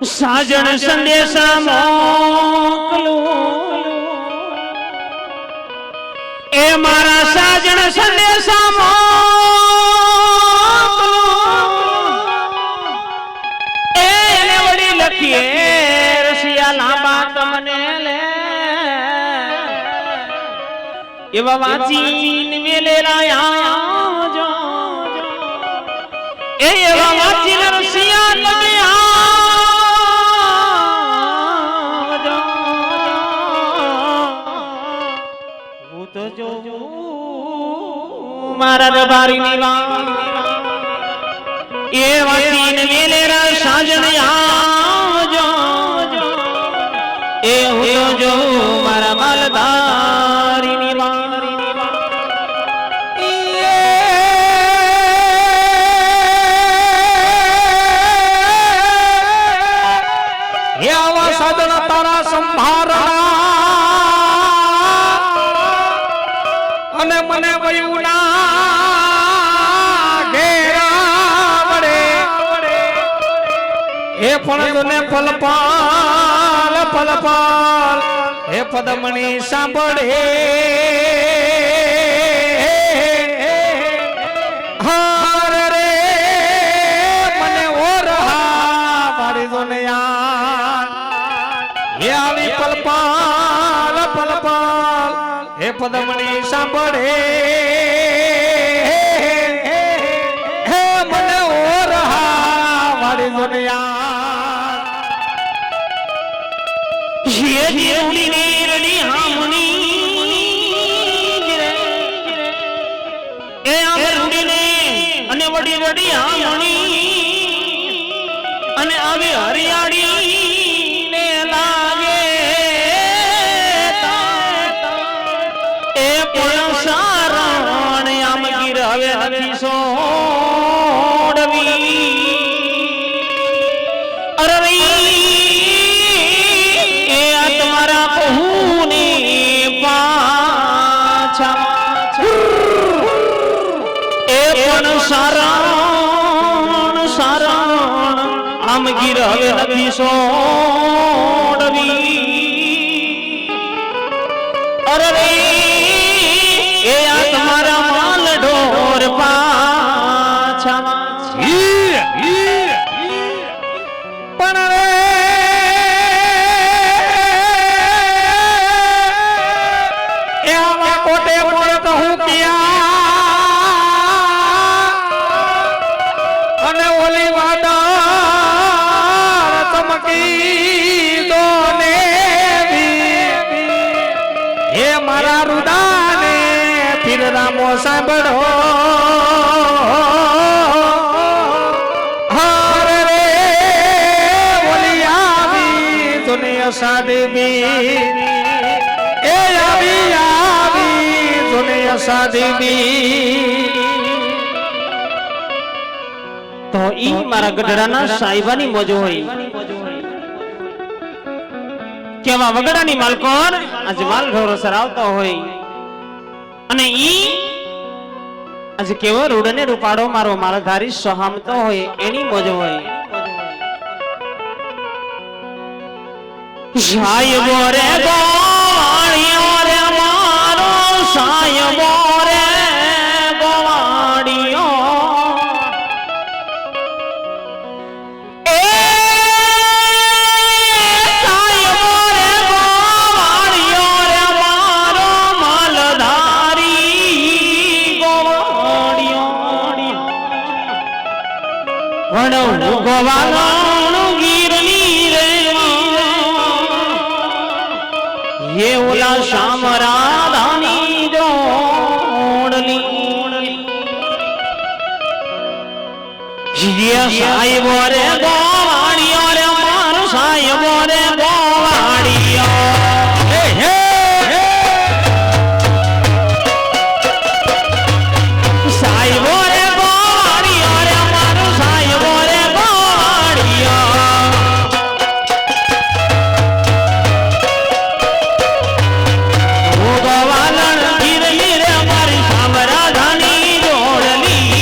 સાજણ સંદેશા મોકલું એ મારા સાજણ સંદેશા મોકલું એને વળી લખીએ રસિયા લાંબા તમને લે એવા વાંચીને વેલેરા આવજો એવા વાંચીને રસિયા તમે તો જો મારા દરબારીની વાત એ વાંચીને વેલેરા સાજણ આવજો એ હું જો મારા માલધારીની વાત હે આવા સાધન તારા સંભારણા અને મને વયુના ઘેરા વડે હે ફણને ફલપાલ ફલપાલ હે પદમણી સાંભળે હાર રે મને ઓરહા મારી દુનિયા હે આવી ફલપાલ ફલપાલ હે પદમણી સાંભળે હે મને ઓરહા મારી દુનિયા જે દેવડી ને રડી હામણી એ આમરડી ને અને વડી રડી હામણી અને આવી હરિયાળી ને લાગે એ પણ સારણ આમ ગીરવે નથી સોડવી અરે એ આ તમારા બહુની પાછા એ પણ સારણ સારણ આમ ગીરવે નથી સોડવી અરે એ આ તમારા માલ ઢોર પાછા પણ રે એ આવા કોટે પડત હું ક્યાં અને ઓલી વાડા ચમકી દોને હે મારા રુદાને ફિર રામો સાંભળો હાર રે ઓલી આવી દુનિયા સાદબી એ આવી દુનિયા સાદબી તો ઈ મારા ગઢડાના સાહેબાની મોજો હોય કેવા વગડાની માલકોર આજે માલ ઢોરો સરાવતો હોય અને ઈ આજે કેવો રૂડને રૂપાડો મારો માલધારી સહામતો હોય એની મોજો હોય સાહેબો રે ગોવાળિયો રે મારો સાહેબો રે ગોવાળિયો ગોવાળાનું ગીરની રે એ ઓલા શામરાધાની જોડલી સાહેબો રે ગોવાળિયો રે મારો સાહેબો રે ગોવાળિયો સાહેબો રે ગોવાળિયો રે મારો સાહેબો રે ગોવાળણ ગીરની રે મારી શામરાધાની જોડલી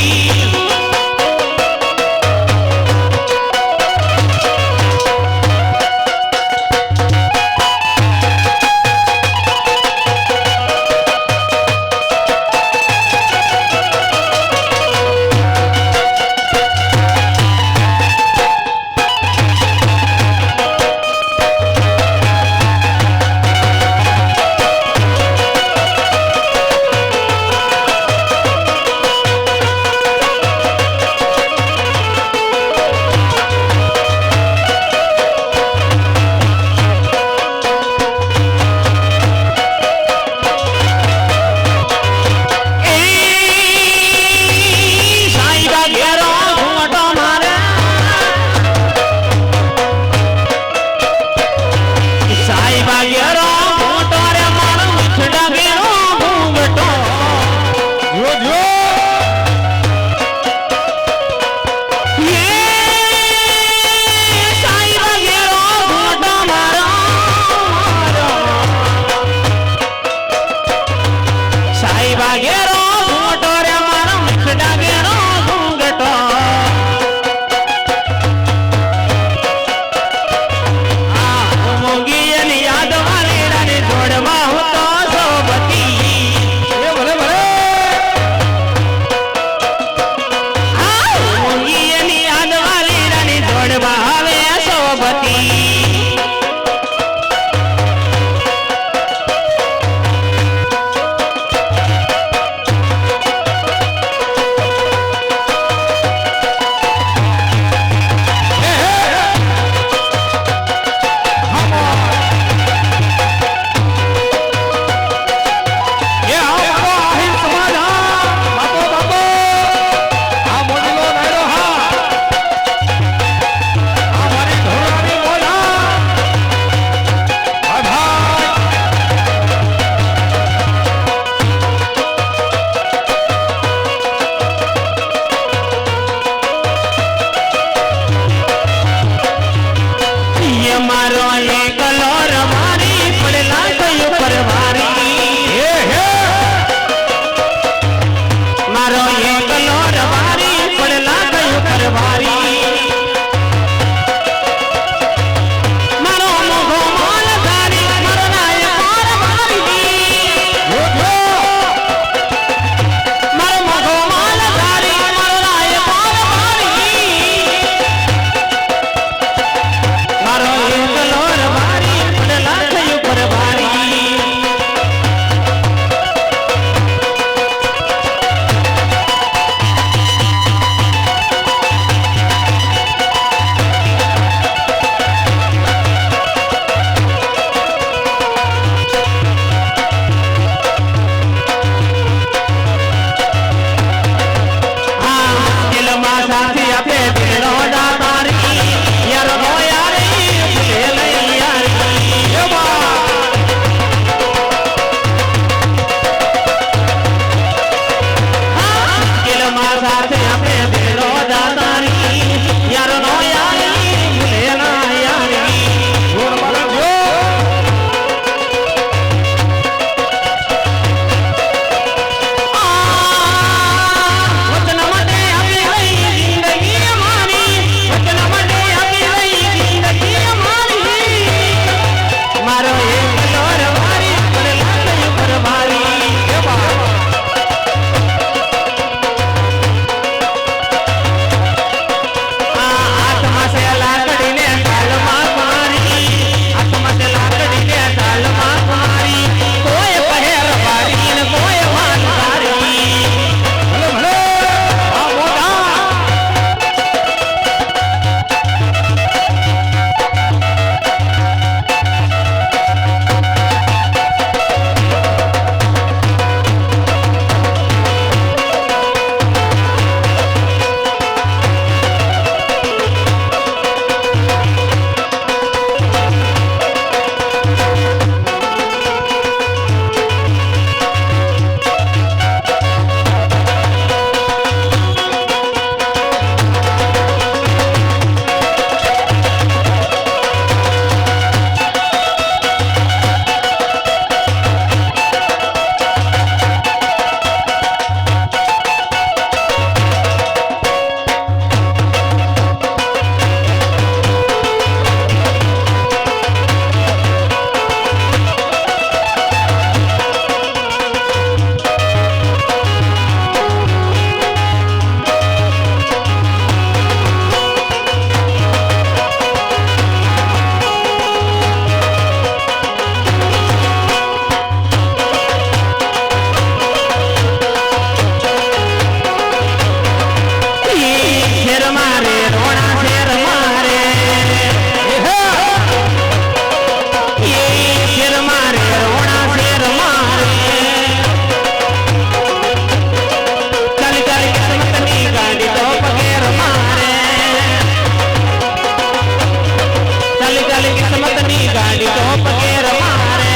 ચાલી ચાલી કિસ્મતની ગાડી તો પગે રમારે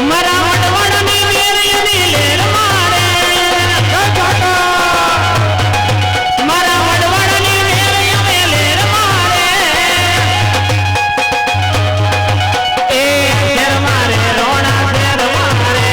મારા વડવડની વેરીની લેર મારે મારા વડવડની વેરીની લેર મારે એ શેર મારે રોણા શેર મારે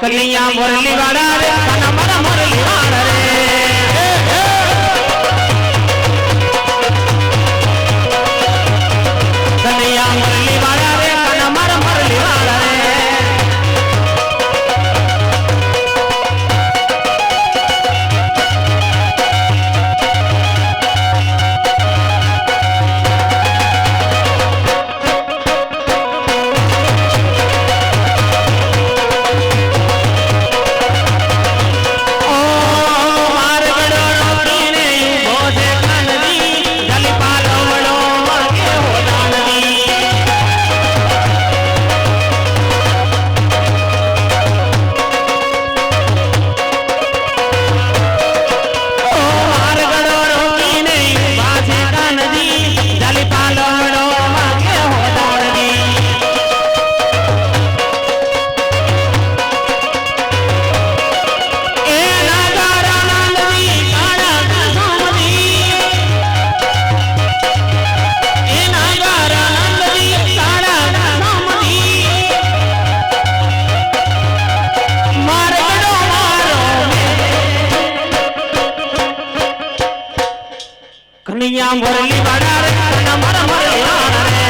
કલિયા મુરલી વાળા રે કના મારા મુરલી વાળા રે કલિયા મુરલી વાળા રે કના મારા મુરલી વાળા રે કનૈયા મુરલી વાળા રે કના મારા મુરલી વાળા રે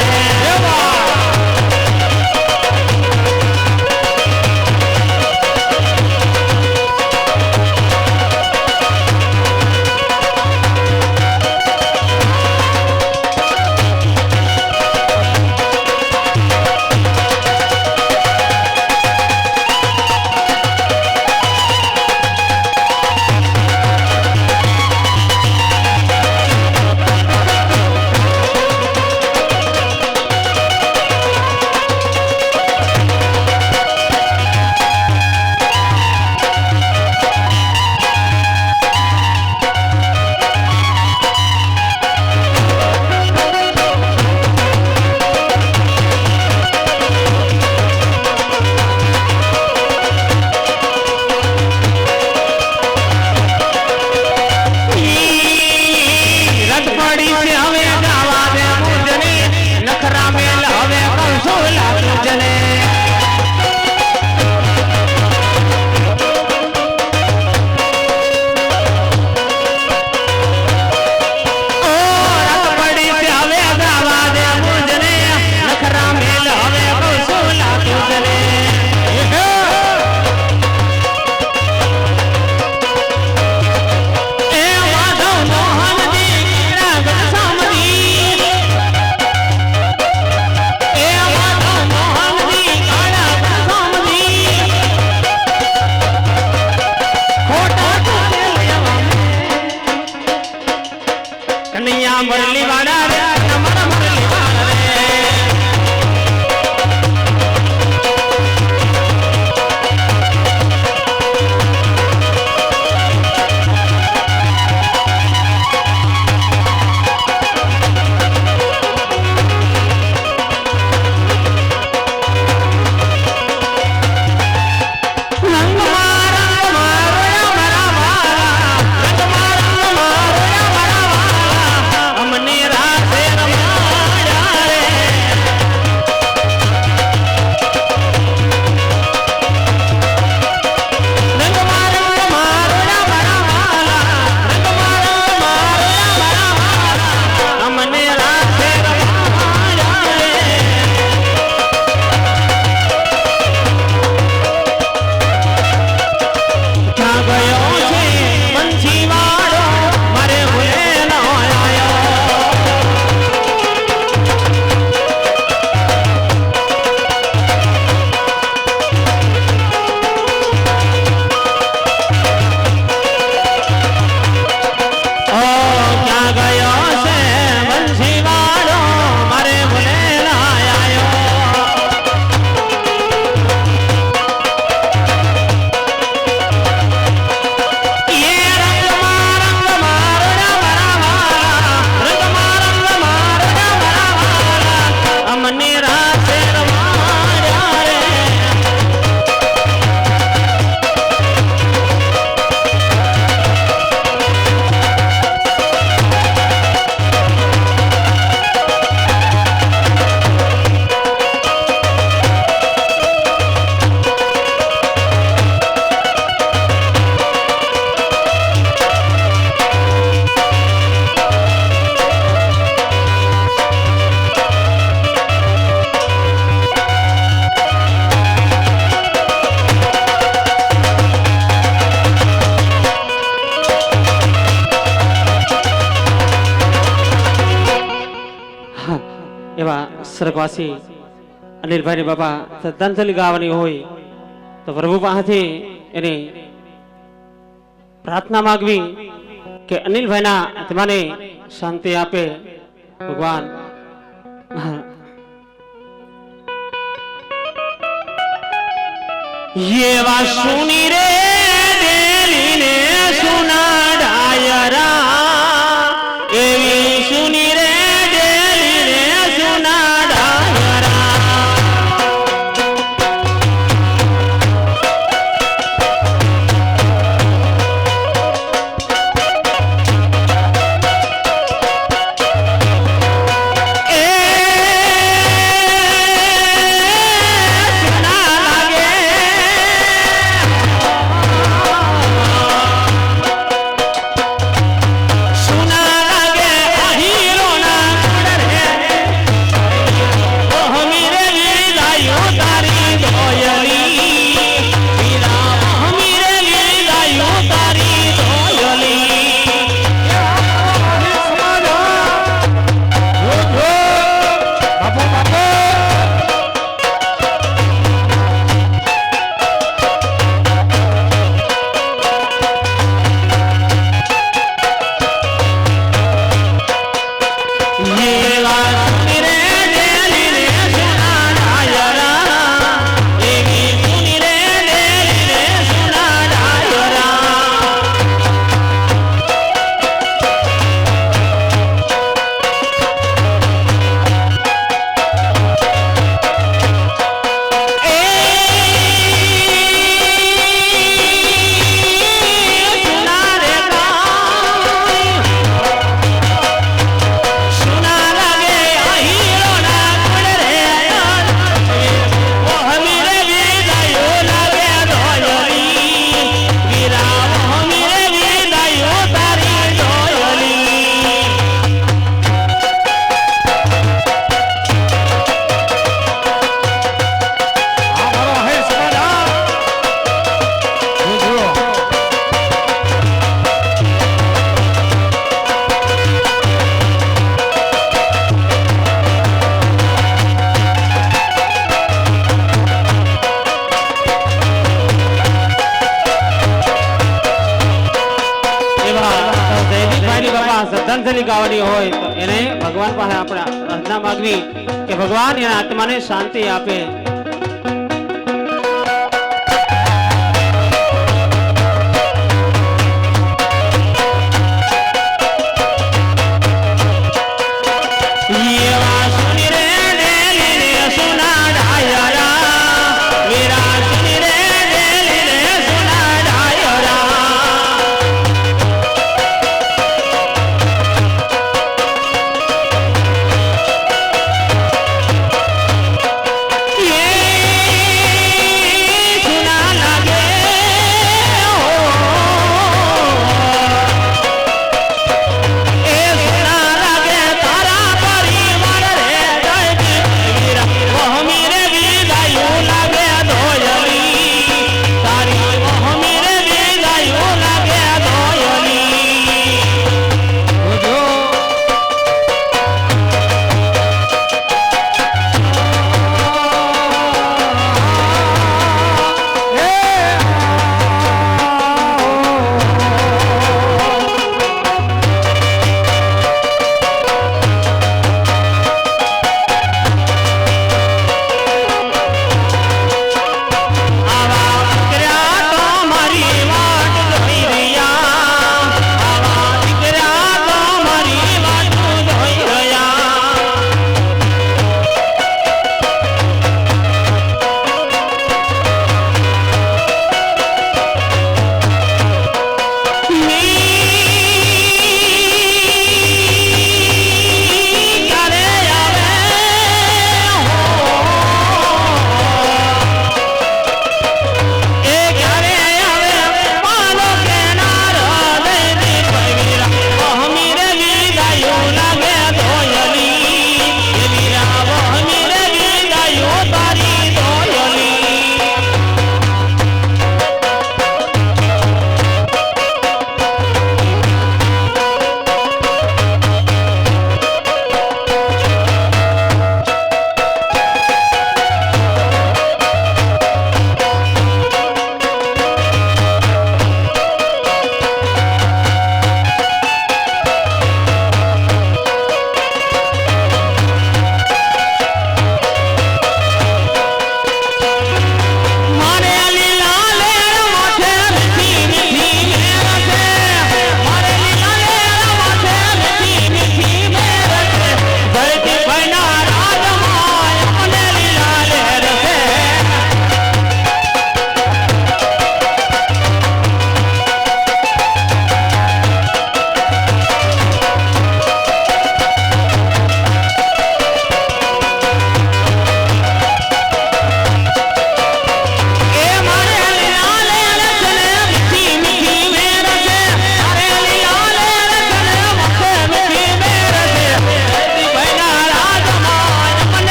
સ્વર્ગવાસી અનિલભાઈ બાપા શ્રદ્ધાંજલિ ગાવાની હોય તો પ્રભુ પાસેથી એની પ્રાર્થના માંગવી કે અનિલભાઈના આત્માને શાંતિ આપે ભગવાન. એવા સુની રે દેલીને સુના ડાયરા, એવી સુની રે દેલીને સુના ડાયરા. શ્રદ્ધાંજલિ ગાવાની હોય તો એને ભગવાન પાસે આપણે પ્રાર્થના માંગવી કે ભગવાન એના આત્માને શાંતિ આપે.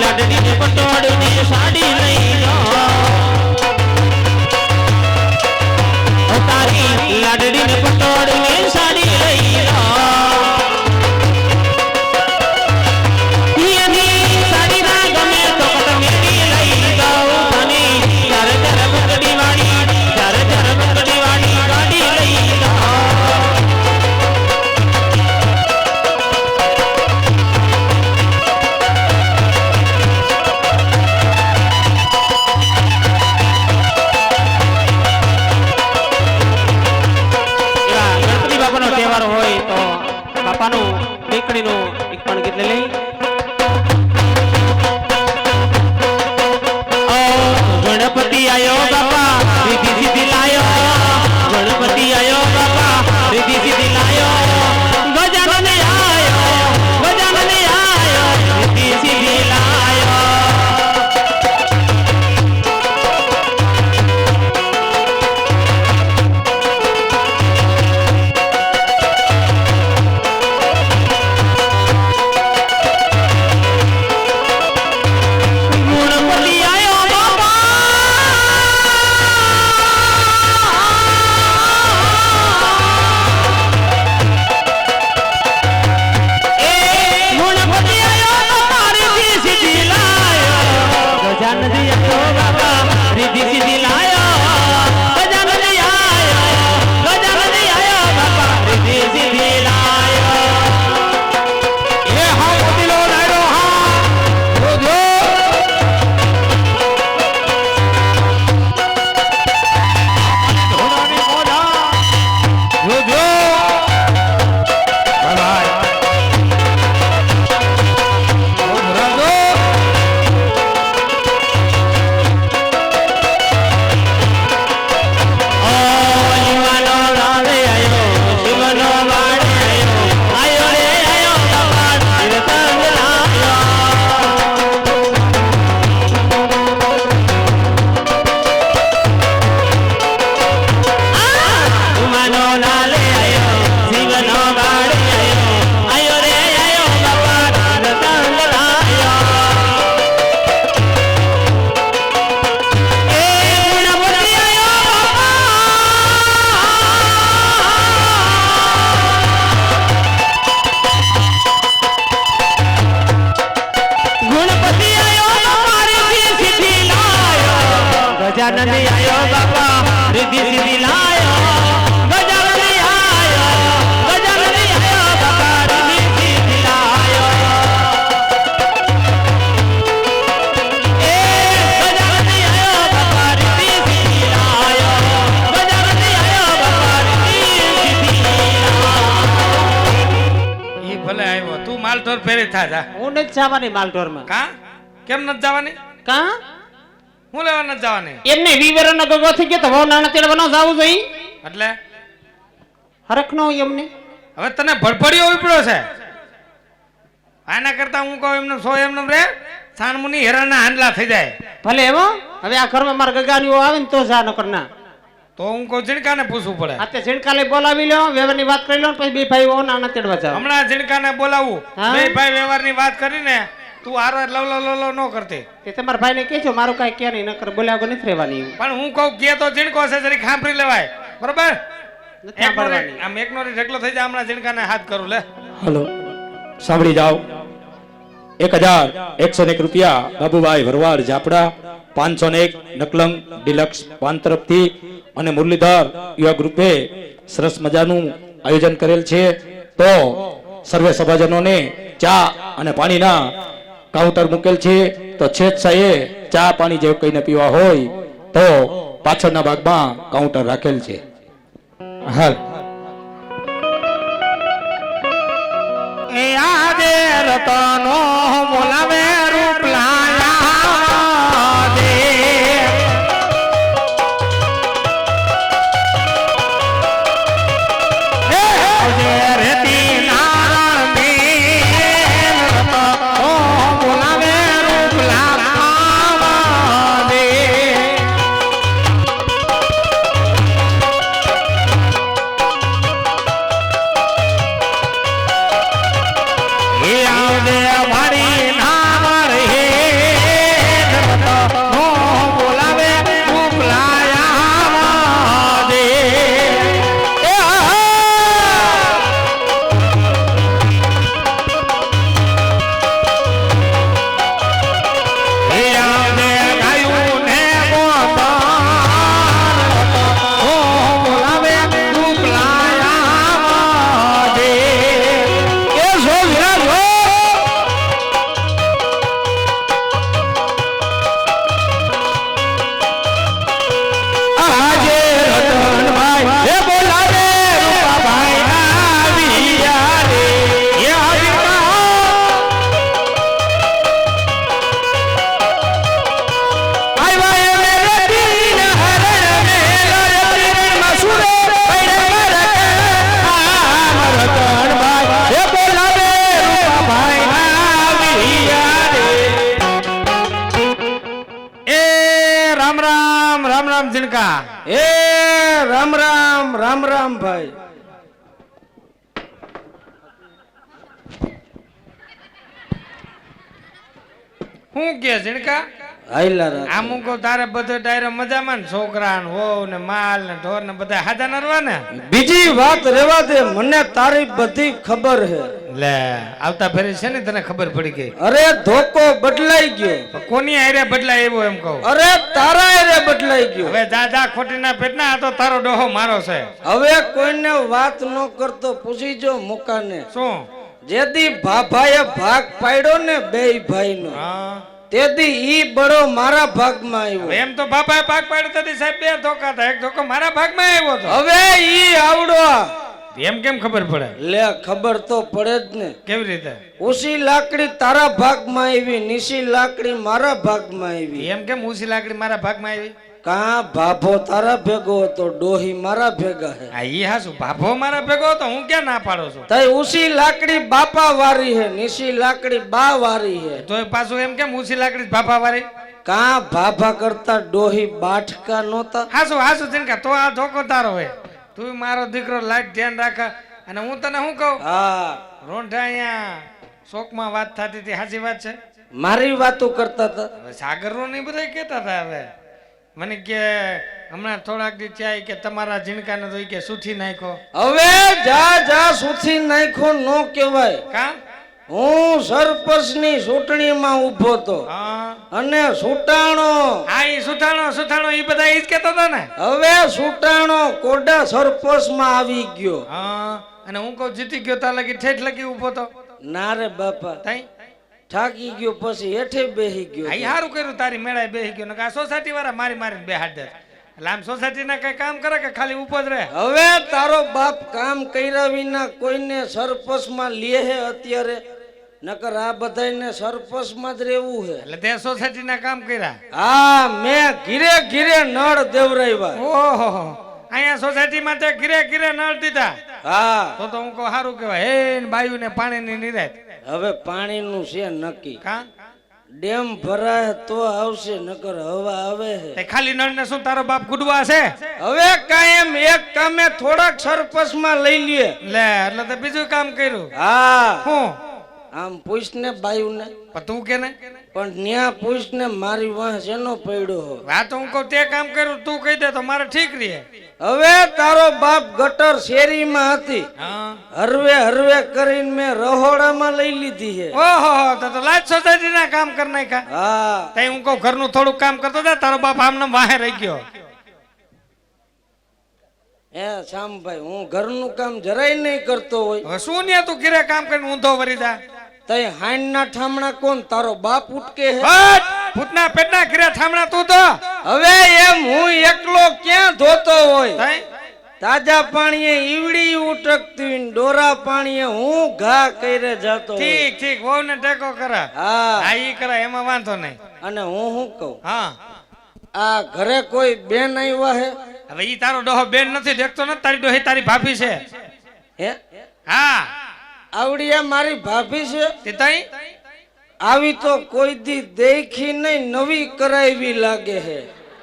લાડડીને પટોળની સાડી લઈ લો તારી લાડડીને પટોળની સાડી લઈ લો એની સાડી ના ગમે તો પટમેલી લઈ દઉં તને જ્યારે જ્યારે પગડી વાળી જ્યારે જ્યારે પગડી વાળી ગાડી લઈ દઉં હોય તો બાપાનું દીકરીનું એક પણ ગીત લઈ લઈ ગણપતિ આયો બાપા રીતિ સીધી લાયો ગણપતિ આયો બાપા રીતિ સીધી લાયો ગજાનન આયો રીતિ સીધી લાયો ગજાનન આયો બાપા રીતિ સીધી લાયો ગજાનન આયો બાપા રીતિ સીધી લાયો એ ગજાનન આયો બાપા રીતિ સીધી લાયો ગજાનન આયો બાપા રીતિ સીધી લાયો ઈ ભલે આવ્યો તું માલઢોર ફેરી થા જા હું નથી જવાની માલઢોરમાં કા કેમ નથી જવાની કા હું લેવા નથી જવાની એમને વીવેરનો ગગો થઈ ગયો તો વહુ નાના તેડવા ન જાવું જોઈએ એટલે હરખ નો એમને હવે તને ભડભડિયો ઉપડ્યો છે આના કરતા હું કહું એમને સો એમને રે સાનમુની હેરાના હાંડલા થઈ જાય ભલે એમ હવે આ ઘરમાં મારા ગગાની આવે ને તો જા નકર ના તો હું કહું ઝીણકાને પૂછવું પડે આ તે ઝીણકાલે બોલાવી લો વ્યવહારની વાત કરી લો ને પછી બે ભાઈ વહુ નાના તેડવા જાવ હમણાં ઝીણકાને બોલાવું હા? બે ભાઈ વ્યવહારની વાત કરીને તું આરો લવ ન કરતી તે તમારા ભાઈને કહેજો મારું કાંઈ કે નહીં નકર બોલ્યા વગર નથી રહેવાની પણ હું કહું કે તો ઝીણકો છે જરી ખાંભરી લેવાય બરોબર નથી સાંભળવાની આમ એકનો ઢગલો થઈ જાય હમણાં ઝીણકાને હાથ કરું લે હલો સાંભળી જાઓ 1101 રૂપિયા બાબુભાઈ ભરવાડ જાપડા 501 નકલંગ ડિલક્સ પાન તરફથી અને મુરલીધર યુવા ગ્રુપે સરસ મજાનું આયોજન કરેલ છે તો સર્વે સભાજનોને ચા અને પાણીના કાઉન્ટર મૂકેલ છે તો સ્વેચ્છાએ ચા પાણી જેવું કઈને પીવા હોય તો પાછળના ભાગમાં કાઉન્ટર રાખેલ છે હાલ એ આજે રતનો બોલાવે રૂપ લાયા દે એ રેતી નારાયણ મેન રતનો બોલાવે રૂપ લાયા દે એ આવદે વાડી નામર રામ રામ રામ રામ ઝીણકા. એ રામ રામ રામ રામ ભાઈ. હું કે ઝીણકા હાઈલા રાખ. આમ હું કહું તારે બધો ડાયરો મજામાં ને છોકરા ને વહુ ને માલ ને ઢોર ને બધા હાજા નરવા ને બીજી વાત રેવા દે, મને તારી બધી ખબર હે. લે આવતા ફેરે છે ને તને ખબર પડી ગઈ. અરે ધોકો બદલાઈ ગયો. કોની હારે બદલાય એવો એમ કહું. અરે તારા હારે બદલાઈ ગયો. હવે દાદા ખોટી ના પેટના આ તો તારો ડોહો મારો છે. હવે કોઈને વાત ન કરતો પૂછી જો મુકાને. શું? જેદી ભાભાએ ભાગ પાડ્યો ને બેય ભાઈનો, હા તેદી ઈ બળો મારા ભાગમાં આવ્યો. એમ તો બાપાએ ભાગ પાડ્યો તો સાહેબ બે ધોકા હતા, એક ધોકો મારા ભાગમાં આવ્યો હતો. હવે ઈ આવડો. એમ કેમ ખબર પડે? લે ખબર તો પડે જ ને. કેવી રીતે? ઉસી લાકડી તારા ભાગમાં આવી, નીસી લાકડી મારા ભાગમાં આવી. એમ કેમ ઉસી લાકડી મારા ભાગમાં આવી? કા ભાભો તારા ભેગો હતો, ડોહી મારા ભેગા હે. આ ઈ હાસુ ભાભો મારા ભેગો હતો, હું ક્યાં ના પાડો છું? તઈ ઉસી લાકડી બાપા વારી હે, નીસી લાકડી બા વારી હે. તોય પાછું એમ કેમ ઉસી લાકડી ભાભા વાળી? કા ભાભા કરતા ડોહી બાઠકા નહોતા. હાસુ હાસુ ઝીણકા, તો આ ધોકો તારો હોય. તું મારો દીકરો લાઈટ ધ્યાન રાખા. અને હું તને શું કહું, હા રોંઢા અહીંયા શોકમાં વાત થતી હતી, સાચી વાત છે? મારી વાતો કરતા હતા. હવે સાગરનો નહીં બધા કહેતા હતા. હવે મને કે હમણાં થોડાક દી ચાય કે તમારા ઝીણકાને તો ઈ કે સુથી નાખો. હવે જા જા સુથી નાખો નો કહેવાય. કા? હું સરપંચની ચૂંટણીમાં ઊભો તો હા અને સુટાણો. આ ઈ સુથાણો સુથાણો ઈ બધા ઈ જ કહેતા હતા ને. હવે સુટાણો કોડા સરપંચમાં આવી ગયો. હા અને હું કહું જીતી ગયો તા લગી ઠેઠ લગી ઊભો તો. ના રે બાપા, તઈ થાકી ગયો પછી હેઠે બેહી ગયો. આ સારું કર્યું તારી મેળાએ બેસી ગયો. ને આ સોસાયટી વાળા મારી મારીને બેહાડ દે. એટલે આમ સોસાયટી ના કઈ કામ કરે કે ખાલી ઉભો જ રહે? હવે તારો બાપ કામ કર્યા વિના કોઈને સરપંચમાં લે હે અત્યારે? નકર આ બધાયને સરપંચમાં જ રહેવું હે. એટલે તે સોસાયટી ના કામ કર્યા? હા, મેં ઘીરે ઘીરે નળ દેવરાવ્યા. ઓહો, અહીંયા સોસાયટી માં તે ઘીરે ઘીરે નળ દીધા. હા, તો હું કહું સારું કહેવાય. હે બાયુ ને પાણીની નિરાત. હવે પાણીનું છે નક્કી. કા? ડેમ ભરાય તો આવશે, નકર હવા આવે હે. તે ખાલી નળ ને શું તારો બાપ ગુડવા છે? હવે કાયમ એક કામે થોડાક સરપંચમાં લઈ લે. લે એટલે તે બીજું કામ કર્યું. હા, હું આમ પૂછને બાયુને. પણ તું કે ને? પણ ન્યા પૂછને મારી વાહ શેનો પડ્યો હો. આ તો હું કહું તે કામ કર્યું તું કહી દે તો મારે ઠીક રહે. હવે તારો બાપ ગટર શેરીમાં હતી, હા હરવે હરવે કરીને મેં રહોડામાં લઈ લીધી છે. ઓહો, તો લાજ સોસાયટી ના કામ કરી નાખ્યા. હા, તઈ હું કહું ઘરનું થોડુંક કામ કરતો હતા, તારો બાપ આમને વાહે રહી ગયો. એ શામભાઈ, હું ઘરનું કામ જરાય નહીં કરતો હોય. હવે શું ને તું ઘરે કામ કરીને ઊંધો વરી જા. તઈ હાંડના ઠામણા કોણ? તારો બાપ ઉટકે હે. હટ! ભૂતના પેટના ઘરે થામણા તું તો. હવે એમ હું એકલો ક્યાં ધોતો હોય? તઈ તાજા પાણીએ ઈવડી ઉટકતી હોય ને ડોરા પાણીએ હું ઘા કરે જાતો હોય. ઠીક ઠીક, વહુ ને ટેકો કરે. હા, હા ઈ કરે, એમાં વાંધો નહીં. અને હું શું કહું, હા આ ઘરે કોઈ બેન આવ્યા હે? હવે ઈ તારો ડોહો બેન નથી, દેખતો નથી તારી ડોહી તારી ભાભી છે. હે, હા આવડિયા મારી ભાભી છે? તે તઈ આવી તો કોઈ દી દેખી નહીં, નવી કરાવી લાગે હે.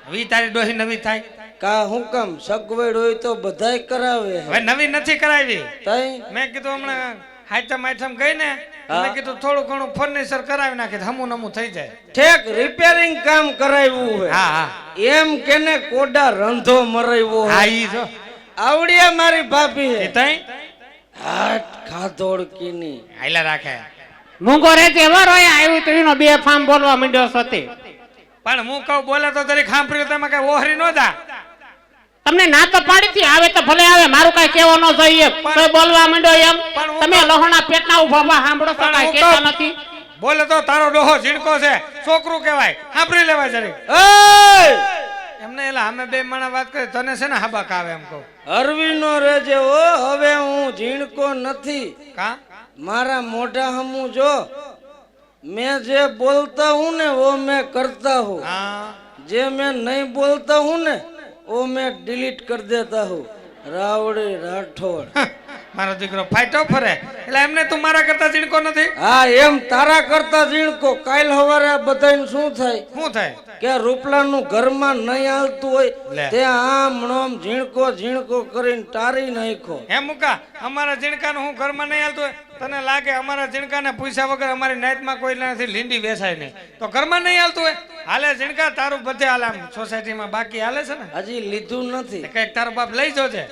હવે ઈ તારી ડોહી નવી થાય? કા હું કામ સગવડ હોય તો બધાય કરાવે હે. હવે નવી નથી કરાવી. તઈ મેં કીધું હમણાં હાઈટમ આઈટમ ગઈ ને, મેં કીધું થોડું ઘણું ફર્નિચર કરાવી નાખે, હમું નમું થઈ જાય. ઠેક રિપેરિંગ કામ કરાવ્યું હે. હા હા એમ કેને કોડા રંધો મરાવ્યો હા હે. ઈ જો આવડિયા મારી ભાભી એ હે. તઈ હાથ ખાધોડકીની. હાઈલા રાખે. મૂંગો રે તહેવાર હોય આવ્યું તો એનો બે ફામ બોલવા માંડ્યો સતી. પણ હું કહું બોલે તો જરીક સાંભળ્યું, તમે કઈ ઓહરી ન જા. તમને ના તો પાડી થી, આવે તો ભલે આવે, મારું કઈ કેવો ન જોઈએ. તો બોલવા માંડ્યો એમ. પણ હું તમે લહોણા પેટના ઉભા સાંભળો તો પણ કઈ હું કહેતા કહું, નથી. બોલે તો તારો ડોહો ઝીણકો છે, છોકરું કહેવાય, સાંભળી લેવાય જરીક. એય! એમને એલા અમે બે માણા વાત કરી, તને છે ને હાબાક આવે એમ કહું. હરવીનો રેજે ઓ, હવે હું ઝીણકો નથી. કા? મારા મોઢા હમું જો, मैं जे बोलता हूँ ने वो मैं करता हूँ, હા जे मैं नहीं बोलता हूँ ने वो मैं डिलीट कर देता हूँ. रावड़ी राठौड़. મારો દીકરો ફાઈટો ફરે એટલે એમને તું મારા કરતા ચીણકો નથી. હા એમ તારા કરતા ઝીણકો કાલ હવારે બધાને શું થાય શું થાય? કે રૂપલાનું ઘરમાં નહીં હાલતું હોય લે. તે આમ નોમ ઝીણકો ઝીણકો કરીને તારી નાખ્યો. એમ મુકા અમારા જીણકાનું હું ઘરમાં નહીં હાલતું હોય? તને લાગે અમારા જીણકાને પૂછ્યા વગર અમારી નાઈટમાં કોઈ નથી લીંડી વેસાય નહીં તો ઘરમાં નહીં હાલતું હોય? હાલે જીણકા તારું બધે હાલે આમ સોસાયટીમાં બાકી હાલે છે ને હજી લીધું નથી. કઈક તારો બાપ લઈ જોજે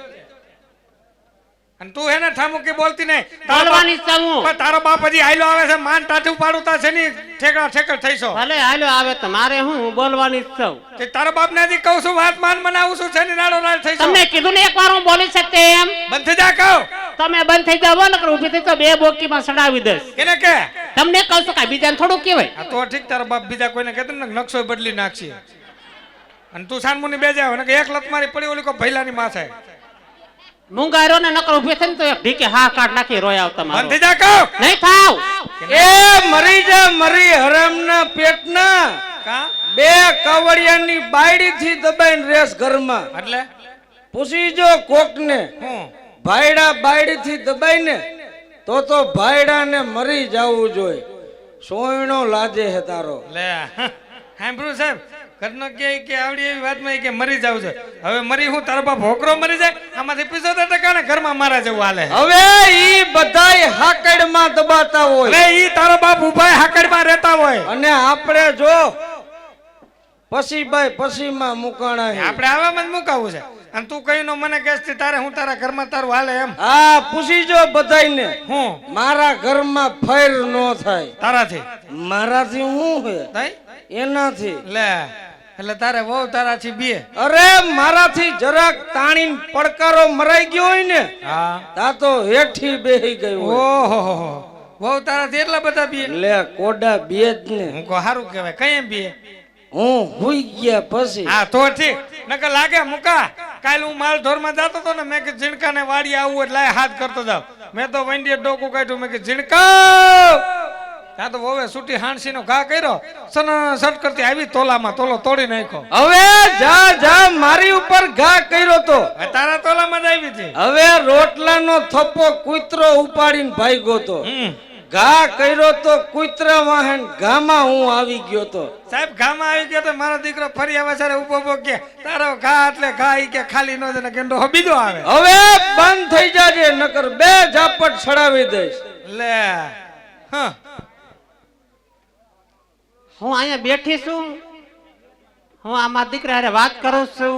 અને તું હે ને ઠામુકી બોલતી નહીં. બોલવાની જ છું હું. પણ તારો બાપ હજી આયલો આવે છે માન ટાટું પાડું તા છે ની ઠેકડા ઠેકર થઈશો. ભલે હાલ્યો આવે તો મારે હું બોલવાની જ છું. કે તારા બાપ ને હજી કહું છું વાત માન બનાવું છું છે ની નાડો નાડ થઈશો. તમને કીધું ને એકવાર હું બોલી શકતે એમ. બંધ થઈ જા કહું. તમે બંધ થઈ જાવ નકર ઊભી થઈ તો બે બોકીમાં સડાવી દઈશ. કેને કે તમને કહું છું કાંઈ બીજાને થોડું કહેવાય. આ તો ઠીક તારા બાપ બીજા કોઈને કહેતો ને નકશો બદલી નાખશે અને તું સાનમુની બે જાવ ને કે એક લત મારી પડી ઓલી કો ભૈલાની માથે મુંગારો ને નકર ઊભી થઈને તો એક ઢીકે હા કાઢ નાખી રોય આવતા બંધ મારો. થઈ જા કહું. નહીં થાવ. એ મરી જા મરી હરામના પેટના કા બે કાવડિયાની બાયડીથી દબાઈને રેસ ઘરમાં. એટલે પૂછી જો કોકને હું ભાયડા બાયડીથી દબાઈને તો ભાયડાને મરી જાવું જોઈએ. સોયણો લાજે હે તારો. લે સાંભળ્યું સાહેબ ઘરનો કે આવડી એવી વાતમાં કે મરી જાવ છે. હવે મરી હું તારો બાપ હોકરો મરી જાય આમાંથી 75% ને ઘરમાં મારા જેવું હાલે. હવે ઈ બધાય હાકડમાં દબાતા હોય અરે ઈ તારો બાપ ઉભા હાકડમાં રહેતા હોય અને આપણે જો પછીમાં મુકાણા હે. આપણે આવામાં જ મુકાવું છે અને તું કઈ નો મને કહેશ છે તારે હું તારા ઘરમાં તારું હાલે એમ. હા પૂછી જો બધાયને હું મારા ઘરમાં ફેર નો થાય. તારાથી મારાથી હું હે નહીં એનાથી. લે એટલે તારે વહુ તારાથી બે. અરે મારાથી જરાક તાણીને પડકારો મરાઈ ગયો હોય ને હા તા તો હેઠી બેહી ગયું હોય. ઓહો વહુ તારાથી એટલા બધા બે. લે કોડા બે જ ને. હું કહું સારું કહેવાય કઈ એમ બે. હું હુઈ ગયા પછી હા તો ઠીક નકર લાગે મુકા કાલ હું માલ ઢોરમાં જતો હતો ને મેં કે ઝીણકાને વાડી આવું એટલે હાથ કરતો જાવ. મેં તો વંડીએ ડોકું કાઢ્યું મેં કે ઝીણકા ત્યાં તો વોવે છૂટી હાણસી નો ઘા કર્યો સન સટ કરતી આવી તોલામાં તોલો તોડી નાખ્યો. હવે જા મારી ઉપર ઘા કર્યો તો હવે તારા તોલામાં જ આવી હતી. હવે રોટલાનો થપ્પો કૂતરો ઉપાડીને ભાગ્યો તો હમ. ઘા કર્યો તો કૂતરા વાહન ઘામાં હું આવી ગયો તો. સાહેબ ઘામાં આવી ગયો તો મારો દીકરો ફરી આવે છે ઉભો ઉભો કે તારો ઘા એટલે ઘા ઈ કે ખાલી નો છે ને ગંડો બીજો આવે. હવે બંધ થઈ જાજે નકર બે ઝાપટ છડાવી દઈશ. લે હા હું અહીંયા બેઠી છું. હું આમાં દીકરા હારે વાત કરું છું.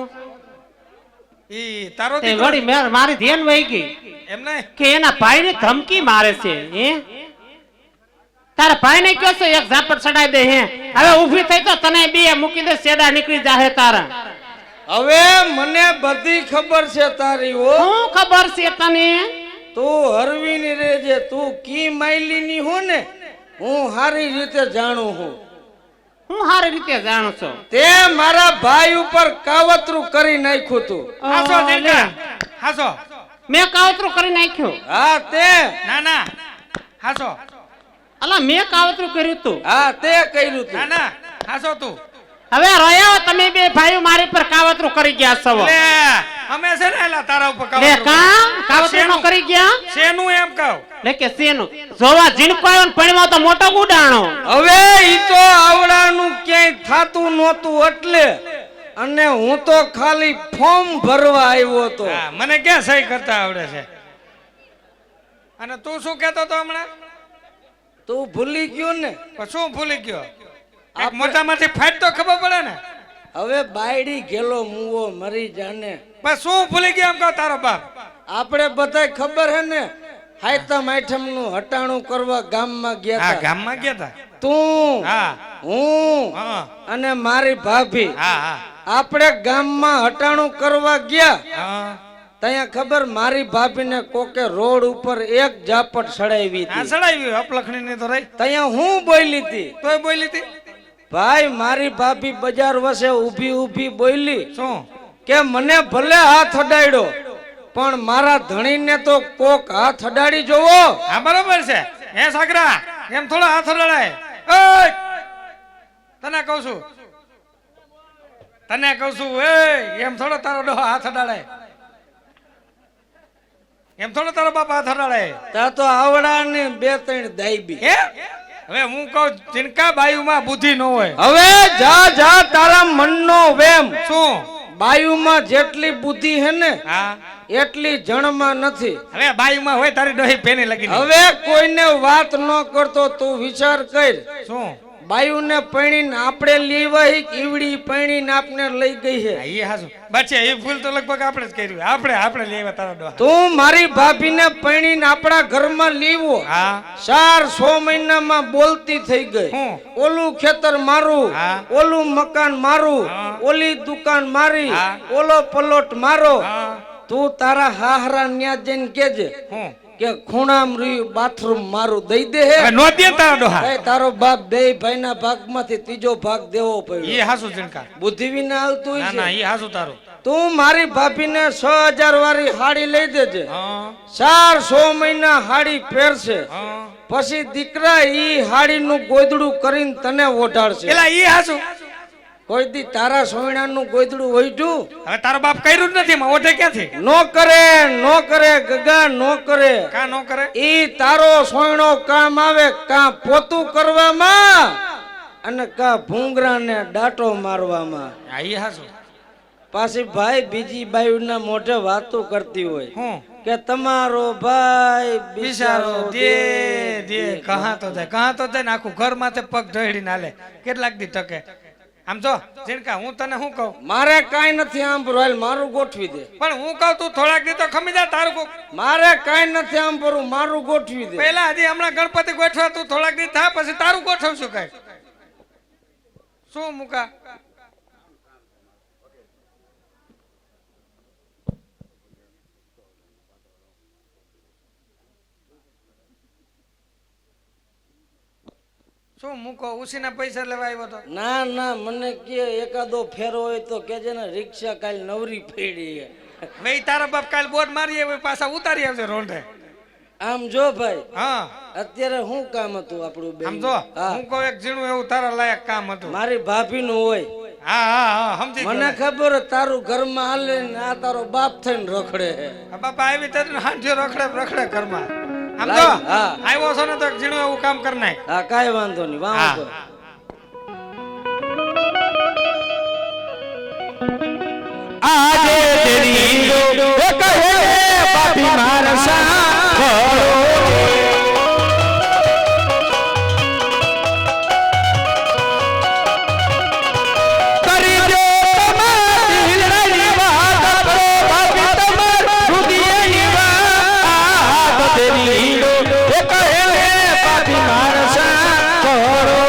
ઈ તારો તે દીકરો વળી મારી ધ્યાન વહી ગઈ એમ નહીં કે એના ભાઈને ધમકી મારે છે. હે તારા ભાઈને કયો છો એક ઝાપટ ચડાઈ દે. હે હવે ઊભી થઈ તો તને બે મૂકી દે સેડા નીકળી જાહે તારા. હવે મને બધી ખબર છે તારી હો. શું ખબર છે તને? તું હરવીની રેજે. તું કી માયલીની હો ને હું સારી રીતે જાણું છું. હું સારી રીતે જાણું છું. તે મારા ભાઈ ઉપર કાવતરું કરી નાખ્યું તું. હાસો ઝીણકા હાસો. મેં કાવતરું કરી નાખ્યું. હા તે ના ના હાસો. અલા મેં કાવતરું કર્યું તું. હા તે કર્યું ના તું. ના હાસો તું. હવે રોયા તમે બે ભાઈઓ મારી પર કાવતરું કરી ગયા છો. લે અમે છે ને એલા તારા ઉપર લે કાવતરું કા કાવતરું નો કરી ગયા. શેનું એમ કહું. લે કે શેનું જોવા ઝીણકો આવ્યો ને પણમાં તો મોટો ગુડાણો. હવે ઈ તો આવડાનું ક્યાંય થાતું નહોતું એટલે અને હું તો ખાલી ફોર્મ ભરવા આવ્યો તો. હા મને ક્યાં સહી કરતા આવડે છે. અને તું શું કહેતો તો હમણાં તું ભૂલી ગયો ને. પણ શું ભૂલી ગયો. એક મોટામાંથી ફાઈટ તો ખબર પડે ને. હવે બાયડી ગેલો મુવો મરી જાને. પણ શું ભૂલી ગયો એમ કહો તારો બાપ. આપણે બધાય ખબર હે ને હાયતમ આઠમ નું હટાણું કરવા ગામમાં ગયા હા હતા. ગામમાં ગયા તા. તું હા હું હા અને મારી ભાભી હા હા આપણે ગામમાં હટાણું કરવા ગયા. હા ત્યાં ખબર મારી ભાભીને કોકે રોડ ઉપર એક ઝાપટ સડાવી આ હતી. સડાવી અપલખણી ની તો રહી ત્યાં હું બોલી હતી. તોય બોલી હતી. ભાઈ મારી ભાભી બજાર વસે ઊભી ઊભી બોલી શું કે મને ભલે હાથ અડાડ્યો પણ મારા ધણીને તો કોક હાથ અડાડી જોવો. હા બરોબર છે. હે સાગરા એમ થોડો હાથ લડાય. ઓય તને કહું છું એમ થોડો તારો ડોહો હાથ અડાડે. એમ થોડો તારો બાપ હાથ હડાડે તા તો આવડા ને 2-3 દાઈબી. હે હવે હું કહું જીણકા બાયુમાં બુદ્ધિ ન હોય હવે જા જા તારા મનનો વેમ. શું બાયુમાં જેટલી બુદ્ધિ હે ને હા એટલી જણમાં નથી. હવે બાયુમાં હોય તારી ડોહી પેની લગી હવે કોઈને વાત ન કરતો તું વિચાર કર. શું બાયુને પૈણીને આપણે લેવાય ઈવડી પૈણીને આપને લઈ ગઈ છે. હા, એ હાસું બચ્ચે એ ભૂલ તો લગભગ આપણે જ કર્યું આપણે લેવા તારા ડોહા તું મારી ભાભીને પૈણીને આપણા ઘરમાં લેવો. હા 4-6 મહિનામાં બોલતી થઈ ગઈ. હું? ઓલું ખેતર મારું, હા. ઓલું મકાન મારું, હા. ઓલી દુકાન મારી, હા. ઓલો પલોટ મારો. હા તું તારા હાહરા ન્યા જઈને કેજે હું કે ખૂણામાં રહ્યું બાથરૂમ મારું દઈ દે હે. હવે નો દે તારા ડોહા એ તારો બાપ બે ભાઈના ભાગમાંથી ત્રીજો ભાગ દેવો પડ્યો. એ હાસું જીણકા બુદ્ધિ વિના હાલતું ના હોય ના છે. એ હાસું તારું તું મારી ભાભીને 6000 વાળી હાડી લઈ દેજે. હા 4-6 મહિના હાડી પહેરશે. હા પછી દીકરા ઈ હાડીનું ગોદડું કરીને તને ઓઢાડશે. એલા એ હાસું કોઈ દી તારા સોયણાનું ગોદડું ઓઢ્યું? હવે તારો બાપ કર્યું જ નથી માં ઓઢે ક્યાંથી નો કરે ગગા નો કરે. કા નો કરે ઈ તારો સોયણો કામ આવે કા પોતું કરવામાં અને કા ભૂંગરાને ડાટો મારવામાં. હા એ હાસું પાછી ભાઈ બીજી બાયુના મોઢે વાતો કરતી હોય હું કે તમારો ભાઈ બિચારો દે દે કહા તો જાય ને આખું ઘર માથે પગ ઢળીને હાલે કેટલાક દી ટકે આમ જો જીણકા હું તને શું કહું મારે કાઈ નથી આમ હાલ મારું ગોઠવી દે. પણ હું કહું તું થોડાક દી તો ખમી જા તારું કોક મારે કાઈ નથી આમ ભરું મારું ગોઠવી દે. પહેલા હજી હમણાં ગણપતિ ગોઠવા તું થોડાક દી થા પછી તારું ગોઠવશું કઈ શું મુકા શું મૂકો ઉસીના પૈસા લેવા આવ્યો તો ના ના મને કે એકાદો ફેરો હોય તો કેજે ને રિક્ષા કાલ નવરી પડી છે. ભાઈ તારા બાપ કાલ બોર્ડ મારી આવે પાછા ઉતારી આવશે રોંઢે આમ જો ભાઈ હા અત્યારે શું કામ હતું આપણું બેન? આમ જો હા. હું કહું એક ઝીણું એવું તારા લાયક કામ હતું મારી ભાભીનું હોય. હા હા હા સમજી મને ગયો ખબર હે તારું ઘરમાં હાલે ને આ તારો બાપ થઈને રખડે છે. આ બાપા આવી તને હાંજ્યો રખડે ઘરમાં આમ લાય, જો હા. આવ્યો છો ને તો એક ઝીણું એવું કામ કર નાખ હા કાંઈ વાંધો નહીં હા. વાંધો આજે તેરી કહે પાપી મારસા કરી દો તમારી દિલની વાત કરો પાપી તમાર સુધીની વાત તેરી કહે પાપી મારસા કરો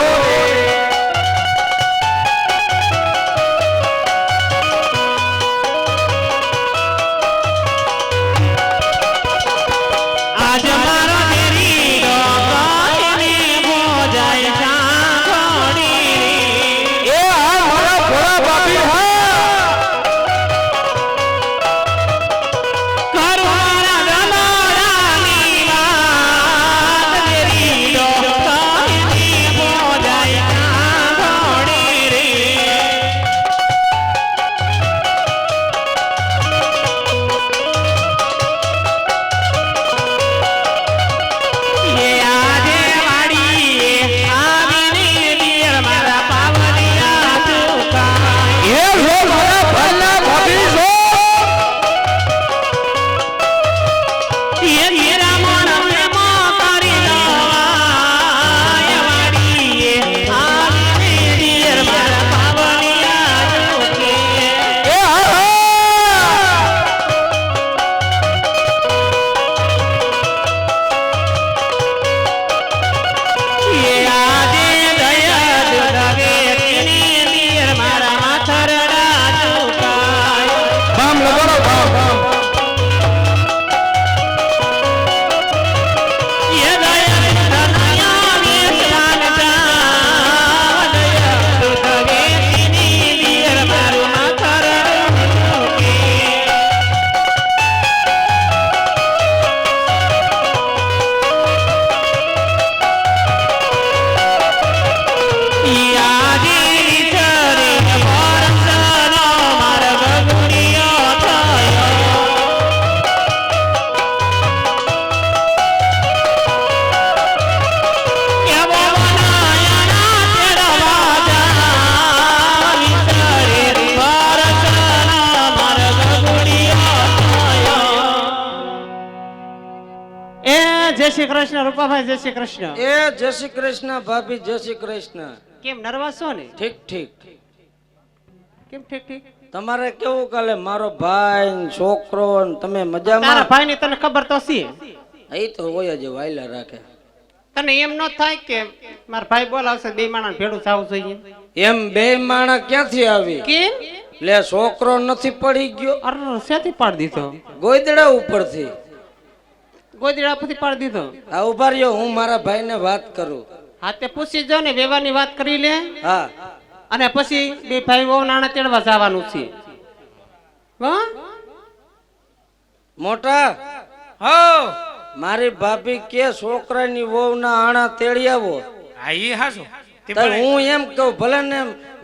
જય શ્રી કૃષ્ણ રૂપાભાઈ, જય શ્રી કૃષ્ણ. એ જય શ્રી કૃષ્ણ ભાભી, જય શ્રી કૃષ્ણ. કેમ નર્વસ છો ને? ઠીક ઠીક. કેમ ઠીક ઠીક? તમારે કેવું કાલે મારો ભાઈ ને છોકરો ને તમે તારા મજામાં? ભાઈ ની તને ખબર તો છે. એ તો હોય જ વાયલા રાખે. તને એમ ન થાય કે મારા ભાઈ બોલાવશે બે માણસ ભેડું થવું જોઈએ? એમ બે માણસ ક્યાંથી આવી? કેમ? લે છોકરો નથી પડી ગયો અરે શેથી પાડી દીધો? ગોદડા ઉપરથી. ગોદડા પરથી પાડી દીધો? આ ઉભા રહ્યો, હું મારા ભાઈને વાત કરું. હા તે પૂછી જો ને, વ્યવહારની વાત કરી લે હા અને પછી બે ભાઈ બહુ નાણા તેડવા જવાનું છે. હા મોટા, હો મારી ભાભી કે છોકરાની વહુના આણા તેડી આવો. હા ઈ હાસુ તે તો ભલે. હું એમ કહું ભલે ને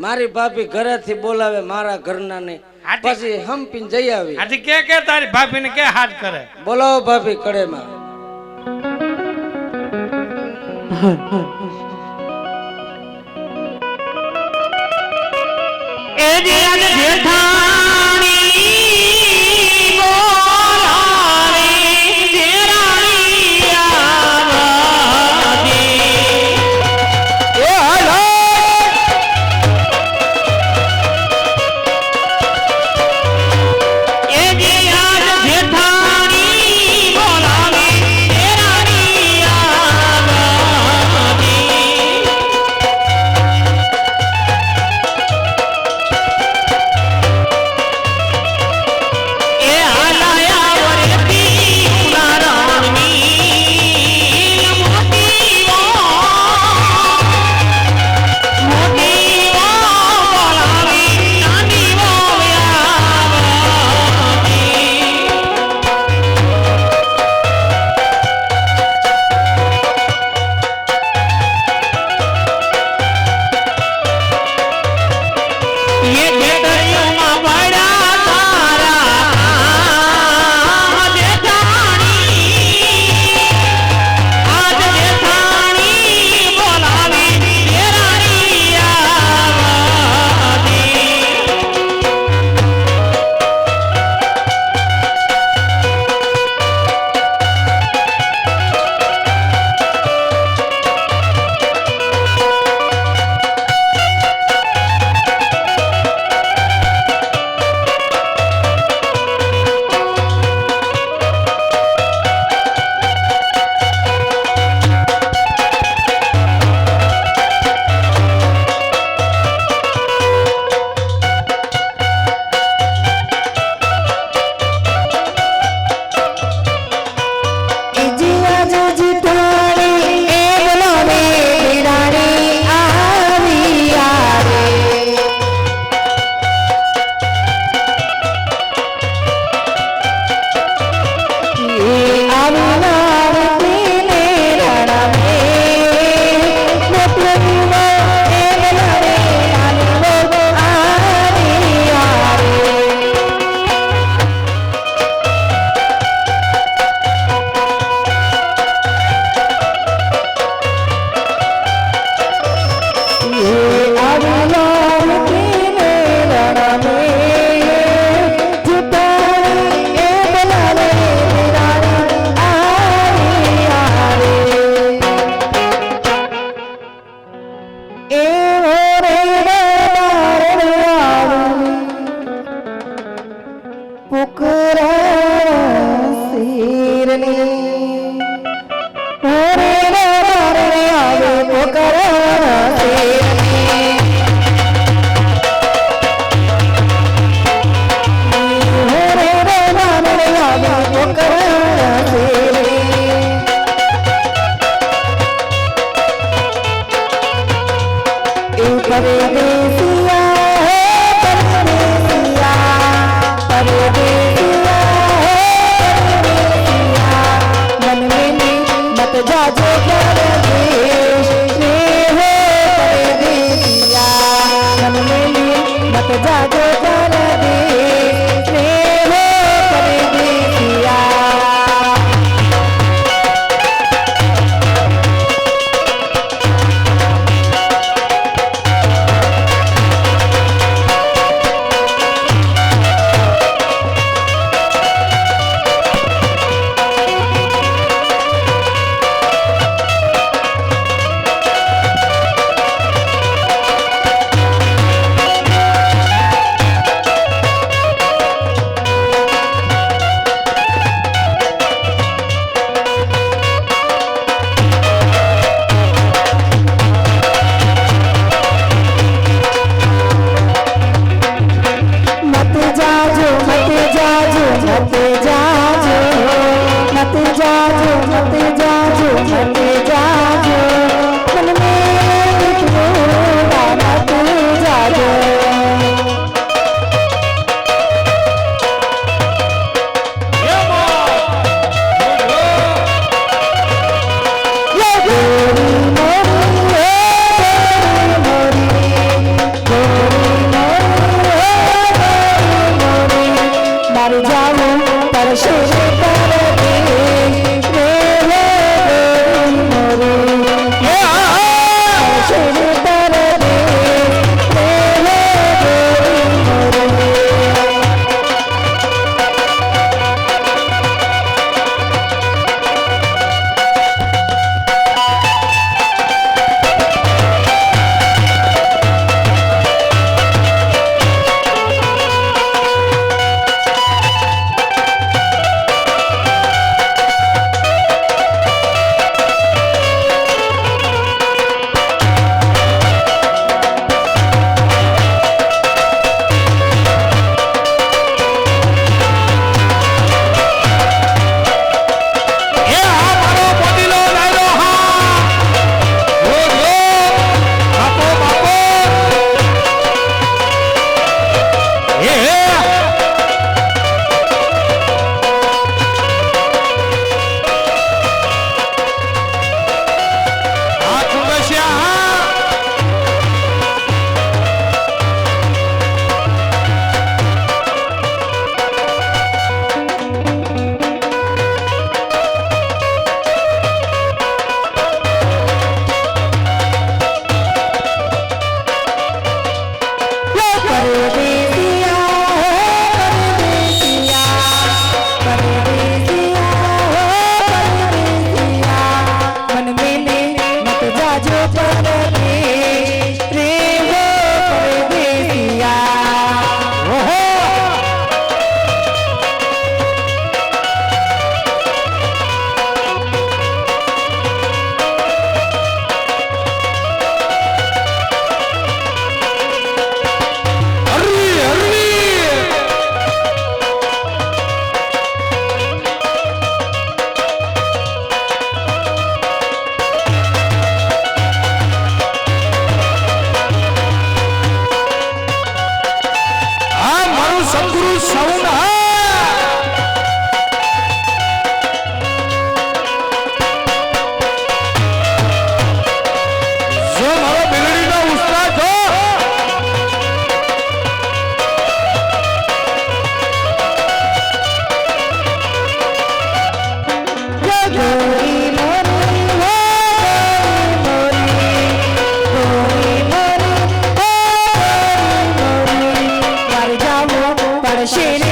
મારી ભાભી ઘરેથી બોલાવે, મારા ઘરના નહીં, હાથી. પછી હંપીને જઈ આવી. આજે કે તારી ભાભીને કે હાથ કરે. બોલાવો ભાભી કડેમાં. એ દિયાલ જેઠાણી બોલાવે, જેરાણી આવજે. એ હાલો. એ દિયાલ જેઠાણી બોલાવે, જેરાણી આવજે. એ આલાયા વરતી ઉનારણની મોતી વો બોલાવી, નાની વો એ બેટરીઓમાં પડ્યા તારા જેઠાણી, આજ જેઠાણી બોલાવી, જેરાણી આવજે. સદગુરુ સૌના જો મારો મેલડીનો ઉસ્તાદ છો પડશે